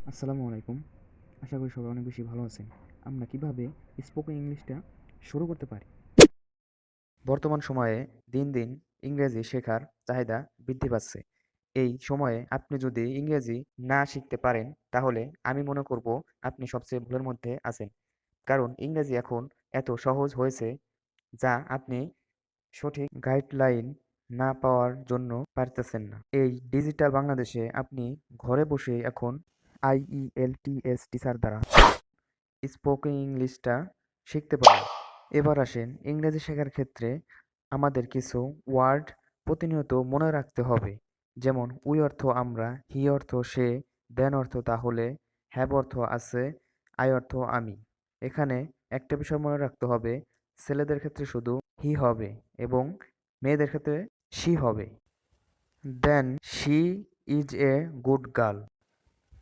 আসসালামু আলাইকুম। আশা করি সবাই অনেক বেশি ভালো আছেন। আমরা কিভাবে স্পোকেন ইংলিশটা শুরু করতে পারি? বর্তমান সময়ে দিন দিন ইংরেজি শেখার চাহিদা বৃদ্ধি পাচ্ছে। এই সময়ে আপনি যদি ইংরেজি না শিখতে পারেন, তাহলে আমি মনে করব আপনি সবচেয়ে ভুলের মধ্যে আছেন। কারণ ইংরেজি এখন এত সহজ হয়েছে যা আপনি সঠিক গাইডলাইন না পাওয়ার জন্য পারতেছেন না। এই ডিজিটাল বাংলাদেশে আপনি ঘরে বসে এখন IELTS টিচার দ্বারা স্পোকেন ইংলিশটা শিখতে পারবেন। এবার আসেন ইংরেজি শেখার ক্ষেত্রে আমাদের কিছু ওয়ার্ড প্রতিনিয়ত মনে রাখতে হবে। যেমন উই অর্থ আমরা, হি অর্থ সে, দেন অর্থ তাহলে, হ্যাভ অর্থ আছে, আই অর্থ আমি। এখানে একটা বিষয় মনে রাখতে হবে, ছেলেদের ক্ষেত্রে শুধু হি হবে এবং মেয়েদের ক্ষেত্রে শি হবে। Then she is a good girl.